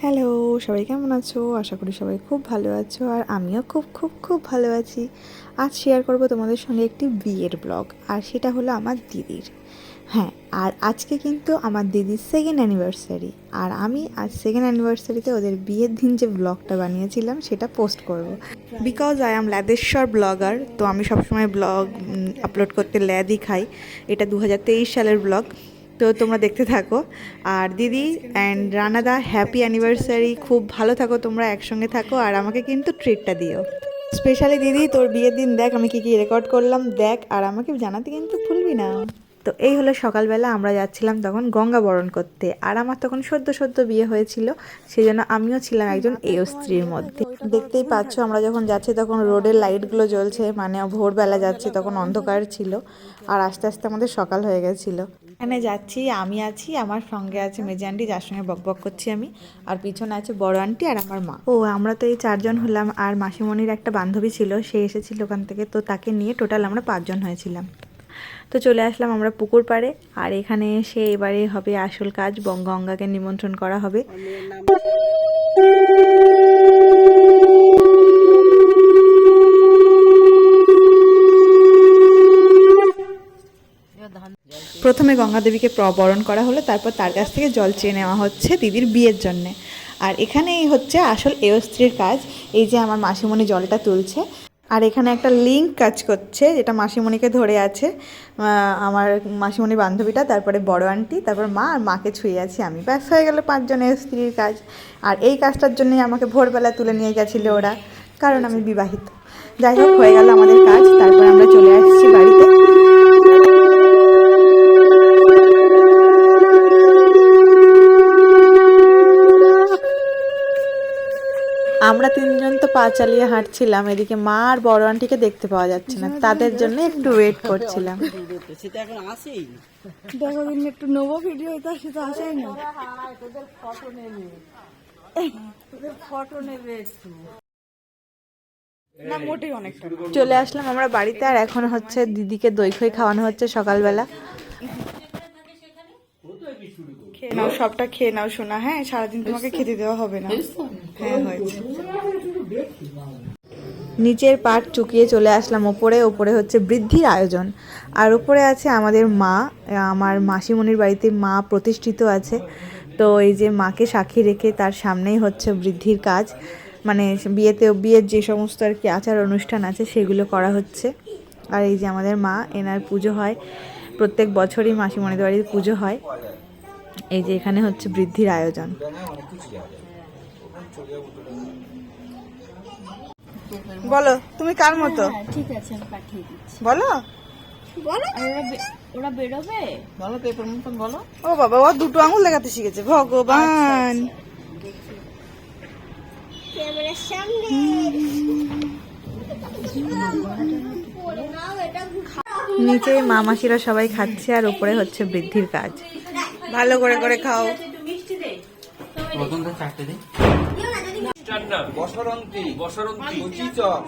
Hello, সবাই কেমন আছো? আশা করি সবাই খুব ভালো আছো আর আমিও খুব খুব খুব ভালো আছি। আজ শেয়ার করব তোমাদের সঙ্গে একটি বিয়ের ব্লগ, আর সেটা হলো আমার দিদির। হ্যাঁ, আর আজকে কিন্তু আমার দিদির সেকেন্ড অ্যানিভার্সারি, আর আমি আজ সেকেন্ড অ্যানিভার্সারিতে ওদের বিয়ের দিন যে ব্লগটা বানিয়েছিলাম সেটা পোস্ট করব। বিকজ আই অ্যাম ল্যাদেশ্বর ব্লগার, তো আমি সবসময় ব্লগ আপলোড করতে ল্যাদই খাই। এটা 2023 সালের ব্লগ, তো তোমরা দেখতে থাকো। আর দিদি অ্যান্ড রানাদা, হ্যাপি অ্যানিভার্সারি, খুব ভালো থাকো, তোমরা একসঙ্গে থাকো আর আমাকে কিন্তু ট্রিটটা দিও। স্পেশালি দিদি, তোর বিয়ের দিন দেখ আমি কী রেকর্ড করলাম, দেখ আর আমাকে জানাতে কিন্তু ভুলবি না। তো এই হলো সকালবেলা আমরা যাচ্ছিলাম তখন গঙ্গা বরণ করতে, আর আমার তখন সদ্য সদ্য বিয়ে হয়েছিল, সেই জন্য আমিও ছিলাম একজন এও স্ত্রীর মধ্যে। দেখতেই পাচ্ছ আমরা যখন যাচ্ছি তখন রোডের লাইটগুলো জ্বলছে, মানে ভোরবেলা যাচ্ছি তখন অন্ধকার ছিল, আর আস্তে আস্তে আমাদের সকাল হয়ে গেছিলো। এখানে যাচ্ছি, আমি আছি, আমার সঙ্গে আছে মেজে আন্টি যার সঙ্গে বকবক করছি আমি, আর পিছনে আছে বড় আন্টি আর আমার মা। ও আমরা তো এই 4 জন হলাম, আর মাসিমণির একটা বান্ধবী ছিল, সে এসেছিল ওখান থেকে, তো তাকে নিয়ে টোটাল আমরা 5 জন হয়েছিলাম। তো চলে আসলাম আমরা পুকুর পাড়ে, আর এখানে এসে এবারে হবে আসল কাজ, গঙ্গাকে নিমন্ত্রণ করা হবে। প্রথমে গঙ্গা দেবীকে বরণ করা হলো, তারপর তার কাছ থেকে জল চেয়ে নেওয়া হচ্ছে দিদির বিয়ের জন্যে। আর এখানেই হচ্ছে আসল এও স্ত্রীর কাজ। এই যে আমার মাসিমণি জলটা তুলছে, আর এখানে একটা লিঙ্ক কাজ করছে যেটা মাসিমণিকে ধরে আছে আমার মাসিমণির বান্ধবীটা, তারপরে বড় আন্টি, তারপর মা, আর মাকে ছুঁয়ে আছি আমি। ব্যাস হয়ে গেল 5 জন এও স্ত্রীর কাজ। আর এই কাজটার জন্যই আমাকে ভোরবেলা তুলে নিয়ে গেছিলো ওরা, কারণ আমি বিবাহিত। যাই হোক, হয়ে গেল আমাদের কাজ, তারপর আমরা চলে আসছি বাড়িতে। আমরা 3 জন তো পা চালিয়ে হাঁটছিলাম, এদিকে মা আর বড় আন্টিকে দেখতে পাওয়া যাচ্ছে না, তাদের জন্য একটু ওয়েট করছিলাম। সেটা এখন আসেই দেখো দিন একটু নেবো ভিডিও, তা সে তো আসেই না। তোদের ফটো নেবে একটু না মোটেই অনেকটা। চলে আসলাম আমরা বাড়িতে, আর এখন হচ্ছে দিদিকে দই খই খাওয়ানো হচ্ছে সকালবেলা। খেয়ে নাও, সবটা খেয়ে নাও শোনা। হ্যাঁ, সারাদিন তোমাকে খেতে দেওয়া হবে না। হ্যাঁ হয়েছে। নিচের পাট চুকিয়ে চলে আসলাম ওপরে। ওপরে হচ্ছে বৃদ্ধির আয়োজন, আর ওপরে আছে আমাদের মা, আমার মাসিমণির বাড়িতে মা প্রতিষ্ঠিত আছে। তো এই যে মাকে সাক্ষী রেখে তার সামনেই হচ্ছে বৃদ্ধির কাজ, মানে বিয়ের যে সমস্ত আর কি আচার অনুষ্ঠান আছে সেগুলো করা হচ্ছে। আর এই যে আমাদের মা, এনার পুজো হয় প্রত্যেক বছরই, মাসিমণিদের বাড়িতে পুজো হয়। এই যে এখানে হচ্ছে বৃদ্ধির আয়োজন। বলো তুমি কার মতো? ঠিক আছে, আমি পাঠিয়ে দিচ্ছি। বলো বলো, ওরা বেরোবে। বলো পেপার মতন বলো। ও বাবা, ও 2টো আঙুল দেখাতে শিখেছে, ভগবান। ক্যামেরার সামনে নিচে মা মাসিরা সবাই খাচ্ছে, আর উপরে হচ্ছে বৃদ্ধির কাজ। ভালো করে করে খাও। বসরন্তী,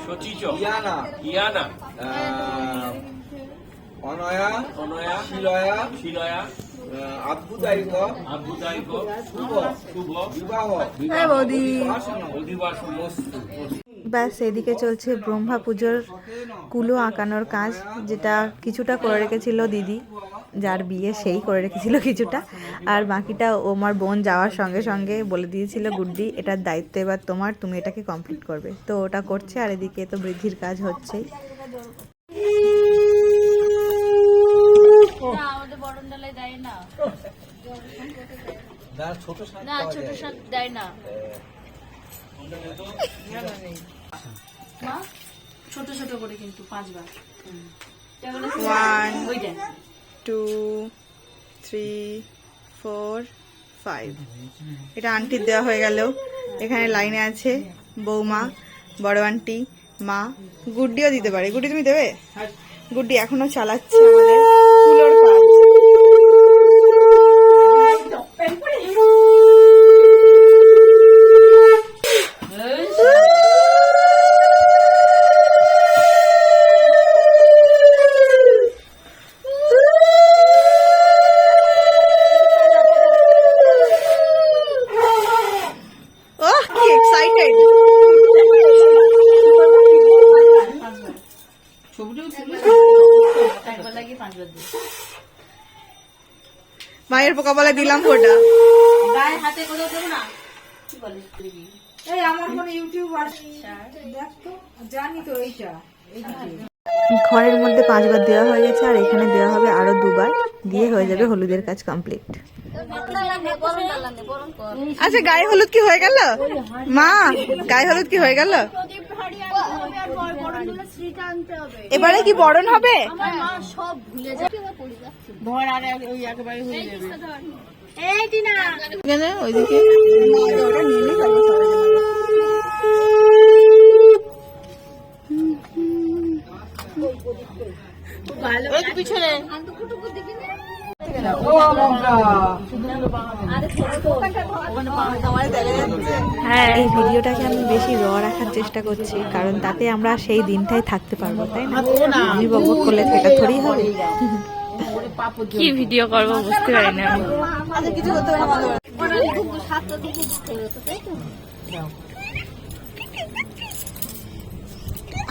সচিচ, ইয়ানা, অনয়া, শিলয়া, আভ্যুদায়িক, শুভ, বিবাহ, অধিবাসমস্তু। ব্যাস এদিকে চলছে ব্রহ্মা পুজোর কুলো আঁকানোর কাজ, যেটা কিছুটা করে রেখেছিল দিদি, যার বিয়ে সেই করে রেখেছিল কিছুটা, আর বাকিটা আমার বোন যাওয়ার সঙ্গে সঙ্গে বলে দিয়েছিল, গুড্ডি এটার দায়িত্ব এবার তোমার, তুমি এটাকে কমপ্লিট করবে। তো ওটা করছে, আর এদিকে তো বৃদ্ধির কাজ হচ্ছেই। আমাদের বরণডালায় দেয় না, ছোট না ছোট শাক দেয় না। মা ছোট ছোট করে কিন্তু 5বার। 1 2 3 4 5। এটা আন্টির দেওয়া হয়ে গেল। এখানে লাইনে আছে বৌমা, বড় আন্টি, মা, গুড্ডিও দিতে পারে। গুড্ডি তুমি দেবে? গুড্ডি এখনো চালাচ্ছে আমাদের কুলোর কাজ। টিকিট। একবার লাগিয়ে 5 বার দিই। মায়ের কপালে দিলাম ফোঁটা। গায়ে হাতে কোথাও দেবো না, কি বলিস? এই আমার কোনো ইউটিউব আছে দেখ তো, জানি তো এইটা ঘরের মধ্যে 5 বার দেওয়া হয়ে গেছে আর এখানে দেওয়া হবে আরো 2 বার, দিয়ে হয়ে যাবে হলুদের কাজ কমপ্লিট। আচ্ছা গায়ে হলুদ কি হয়ে গেল মা? গায়ে হলুদ কি হয়ে গেল? এবারে কি বরণ হবে? ধর আগে ওই একেবারে হয়ে যাবে। এখানে ওইদিকে পিছনে হ্যাঁ, এই ভিডিওটাকে আমি বেশি র রাখার চেষ্টা করছি, কারণ তাতে আমরা সেই দিনটাই থাকতে পারবো, তাই না? আমি বকবক করলে তো এটা থোড়ি হবে। কি ভিডিও করবো বুঝতে পারি না। আচ্ছা কিছু করতে হবে না, ভালো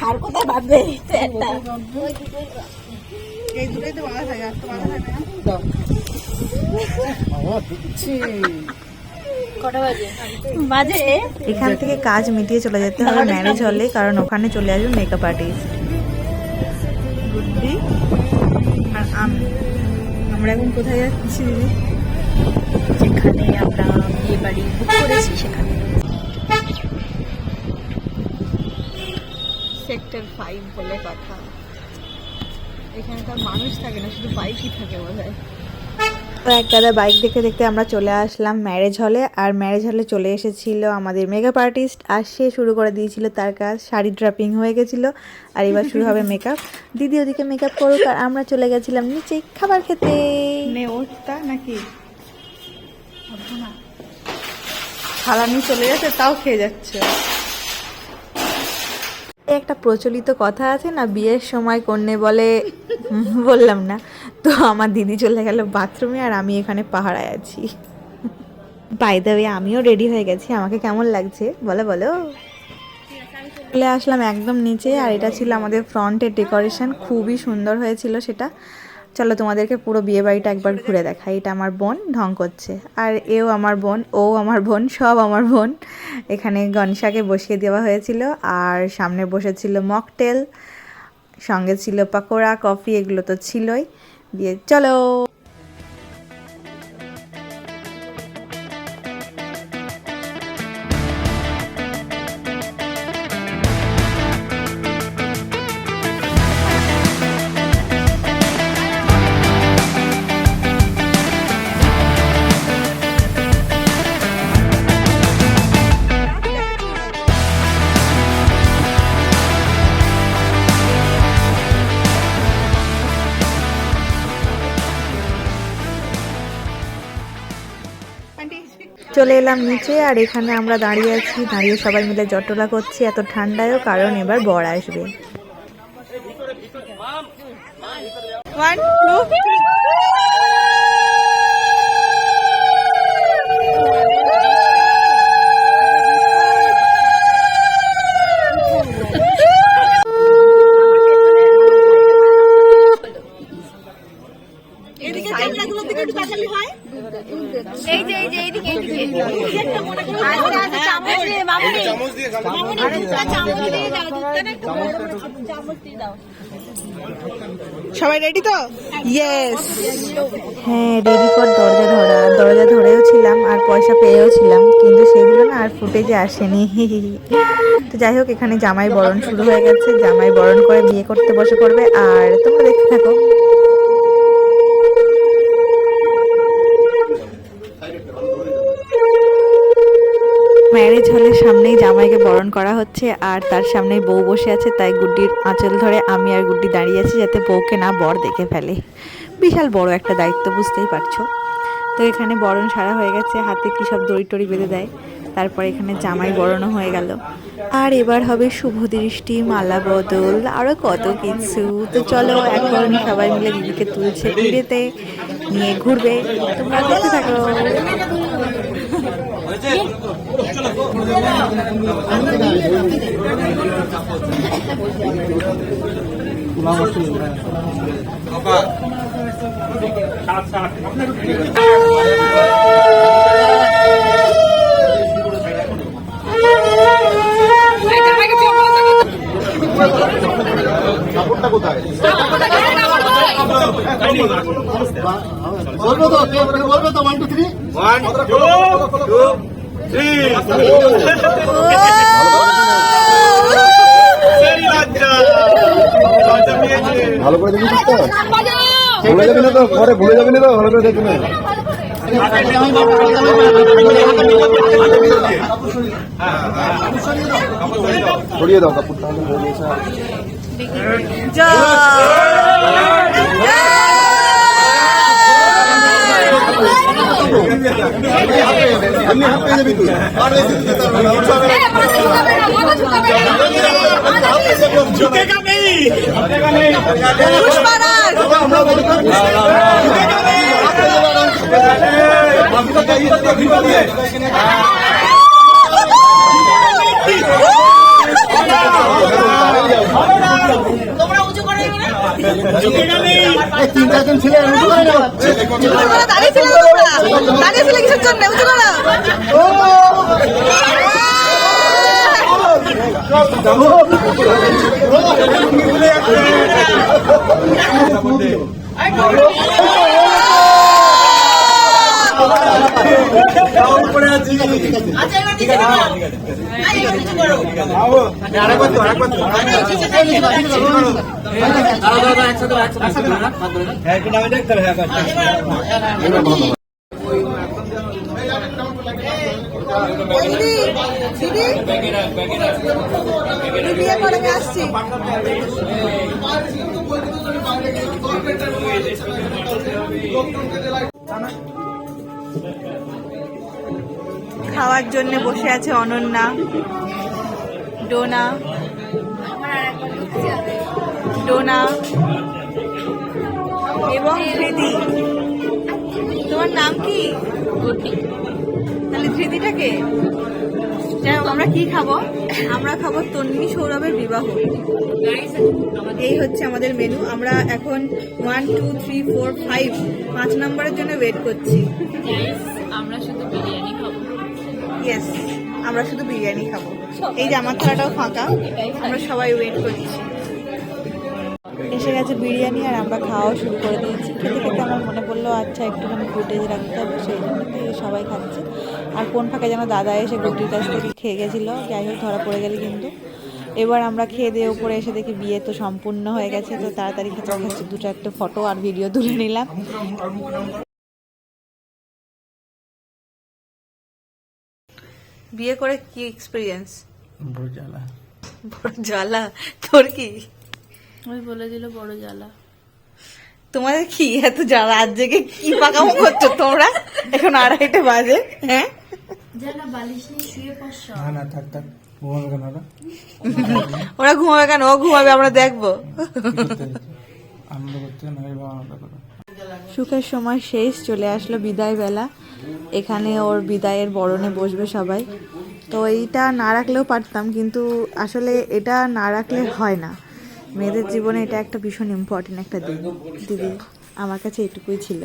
আর কোথায় বাঁধবে? এই দুটোই তো বাঁধা থাকে, আর তো বাঁধা থাকে না। বাজে এখান থেকে কাজ মিটিয়ে চলে যেতে হবে ম্যারেজ হলে, কারণ ওখানে চলে আসবে মেকআপ আর্টিস্ট গুড্ডি আর আমি। আমরা এখন কোথায় যাচ্ছি দিদি? যেখানে আমরা বিয়ে বাড়ি বুক করেছি সেখানে। সেক্টর 5 বলে কথা। এখানে তো আর মানুষ থাকে না, শুধু বাইকই থাকে বোধহয়। তো এক গাদা বাইক দেখে দেখতে আমরা চলে আসলাম ম্যারেজ হলে। আর ম্যারেজ হলে চলে এসেছিল আমাদের মেকআপ আর্টিস্ট, আর সে শুরু করে দিয়েছিল তার কাজ। শাড়ি ড্রাপিং হয়ে গেছিলো আর এবার শুরু হবে মেকআপ। দিদি ওদিকে মেকআপ করুক আর আমরা চলে গেছিলাম নিচে খাবার খেতে। নে ওটা নাকি থালা নিয়ে চলে যাচ্ছে, তাও খেয়ে যাচ্ছে। একটা প্রচলিত কথা আছে না, বিয়ের সময় কন্যে বলে বললাম না, তো আমার দিদি চলে গেল বাথরুমে আর আমি এখানে পাহারায় আছি। বাই দ্য ওয়ে আমিও রেডি হয়ে গেছি, আমাকে কেমন লাগছে বলো বলো। চলে আসলাম একদম নিচে, আর এটা ছিল আমাদের ফ্রন্টের ডেকোরেশন, খুবই সুন্দর হয়েছিল সেটা। চলো তোমাদেরকে পুরো বিয়ে বাড়িটা একবার ঘুরে দেখাই। এটা আমার বোন ঢং করছে, আর এও আমার বোন, ও আমার বোন, সব আমার বোন। এখানে গনসাকে বসিয়ে দেওয়া হয়েছিল, আর সামনে বসেছিল মকটেল, সঙ্গে ছিল পাকোড়া, কফি, এগুলো তো ছিলই। দিয়ে চলো। চলে এলাম নিচে, আর এখানে আমরা দাঁড়িয়ে আছি, দাঁড়িয়ে সবাই মিলে জটলা করছি এত ঠান্ডায়ও, কারণ এবার বর আসবে। 1 2 এদিকে জানলাগুলো দিকে একটু তাকালে হয়। এই যে এইদিকে আচ্ছা আচ্ছা চামচ দিয়ে মামুনি আরে চামচ দিয়ে দাও, দুধটা না একটু বড় বড় চামচ দিয়ে দাও। সবাই রেডি তো? ইয়েস। হ্যাঁ, রেডি ফর দরজা ধরা। দরজা ধরেও ছিলাম আর পয়সা পেয়েও ছিলাম, কিন্তু সেগুলো না আর ফুটেজে আসেনি। তো যাই হোক, এখানে জামাই বরণ শুরু হয়ে গেছে, জামাই বরণ করে বিয়ে করতে বসে পড়বে, আর তোমরা দেখতে থাকো। ম্যারেজ হলের সামনেই জামাইকে বরণ করা হচ্ছে, আর তার সামনেই বউ বসে আছে, তাই গুড্ডির আঁচল ধরে আমি আর গুড্ডি দাঁড়িয়ে আছি, যাতে বউকে না বর দেখে ফেলে। বিশাল বড় একটা দায়িত্ব, বুঝতেই পারছো। তো এখানে বরণ সারা হয়ে গেছে, হাতে কি সব দড়ি টড়ি বেঁধে দেয়, তারপর এখানে জামাই বরণও হয়ে গেল। আর এবার হবে শুভ দৃষ্টি, মালা বদল, আরও কত কিছু। তো চলো এখন সবাই মিলে দিদিকে তুলছে পিড়েতে নিয়ে ঘুরবে, তোমরা দেখতে থাকো। বলবো তো কে বলবে তো 1 2 3 1 2 3 ভালো করে দেখিস তো ভুলে যাবি না তো ঘরে ভুলে যাবি না তো ভালো করে দেখবি না ছড়িয়ে দাও কাপড়টা এমনি হাত পেয়ে যাবি তুই ঝুঁকেগা নেই তোমরা উঁচু করে নিলে ঝুঁকেগা নেই তিন চারজন ছেলে উঁচু করে নাও দাঁড়িয়েছিলে কিসের জন্য উঁচু করো আচ্ছা এবার নিচে নাও এবার নিচে করো বিয়ে করে আমি আসছি খাওয়ার জন্য বসে আছে অনন্যা, ডোনা এবং ধৃতি। তোমার নাম কি? তাহলে ধৃতিটাকে যাই হোক, আমরা কি খাবো? আমরা খাবো তন্নি সৌরভের বিবাহ। এই হচ্ছে আমাদের মেনু। আমরা এখন 1 2 3 4 5 5 নম্বরের জন্য ওয়েট করছি। আমরা শুধু বিরিয়ানি খাবো। ইয়েস, আমরা শুধু বিরিয়ানি খাবো। এই যে আমার থালাটাও ফাঁকা, আমরা সবাই ওয়েট করছি। এসে গেছে বিরিয়ানি আর আমরা খাওয়াও শুরু করে দিয়েছি। খেতে খেতে আমার মনে পড়লো আচ্ছা একটুখানি ফুটেজ রাখতে হবে, সেই জন্য তো সবাই খাচ্ছে। আর কোন ফাঁকে যেন দাদা এসে গুটির কাছ থেকে খেয়ে গেছিলো, যাই হোক ধরা পড়ে গেলে কিন্তু। এবার আমরা খেয়ে দিয়ে উপরে এসে দেখি বিয়ে তো সম্পূর্ণ হয়ে গেছে, তো তাড়াতাড়ি খাচ্ছে দুটো একটা ফটো আর ভিডিও তুলে নিলাম। বিয়ে করে কি এক্সপিরিয়েন্স? বড় জ্বালা। তোর কি? ওই বলে দিল বড় জ্বালা। তোমাদের কি এত জ্বালা? আজ জেগে কি পাকামো করছো তোমরা? এখন 2:30 বাজে। হ্যাঁ জ্বালা বালিশ নিয়ে শুয়ে পড়ছ। না থাক থাক ঘুমাবে কেন ওরা ঘুমাবে কেন? ও ঘুমাবে, আমরা দেখবো। আনন্দ করতে না আনন্দ করো। সুখের সময় শেষ, চলে আসলো বিদায় বেলা। এখানে ওর বিদায়ের বরণে বসবে সবাই। তো এইটা না রাখলেও পারতাম, কিন্তু আসলে এটা না রাখলে হয় না। মেয়েদের জীবনে এটা একটা ভীষণ ইম্পর্টেন্ট একটা দিন। দিদি, আমার কাছে এটুকুই ছিল।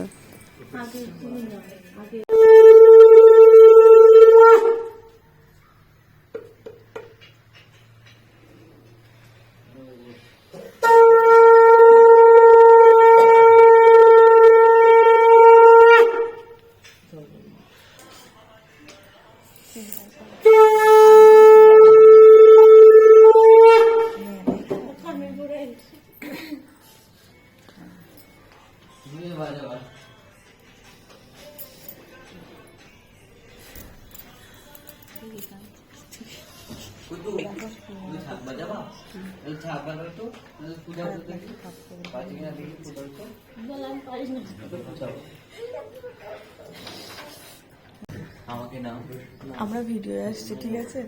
আমরা ভিডিও আসছি, ঠিক আছে?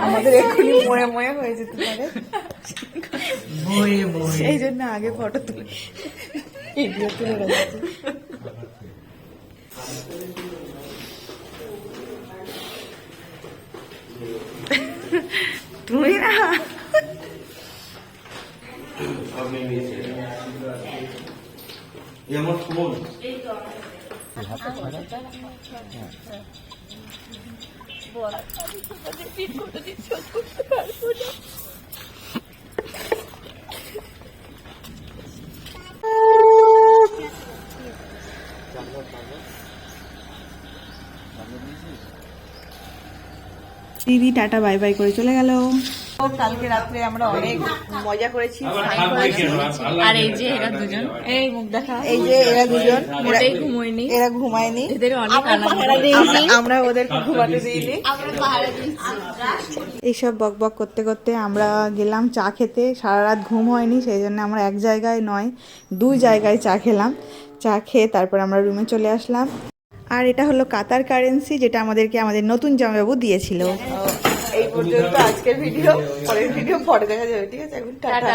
আমাদের এক্ষুনি মনে মনে হয়ে যেতে পারে, সেই জন্য আগে ফটো তুলে ভিডিও তুলে রাখছি। তুমি না আমার ফোন দিদি টাটা বাই বাই করে চলে গেল। কালকে রাত্রে আমরা অনেক মজা করেছি, ফান করেছি। আর এই যে এরা দুজন, এই মুখ দেখা, এই যে এরা দুজন মোটেই ঘুমোয়নি, এরা ঘুমায়নি, এদের অনেক আনন্দ। আমরা ওদেরকে ঘুমাতে দিইনি। এইসব বক বক করতে করতে আমরা গেলাম চা খেতে। সারা রাত ঘুম হয়নি, সেই জন্য আমরা এক জায়গায় নয় 2 জায়গায় চা খেলাম। চা খেয়ে তারপর আমরা রুমে চলে আসলাম। আর এটা হলো কাতার কারেন্সি, যেটা আমাদেরকে আমাদের নতুন জামাইবাবু দিয়েছিল। এই পর্যন্ত আজকের ভিডিও, পরের ভিডিও পরে দেখা যাবে, ঠিক আছে? এখন টাটা।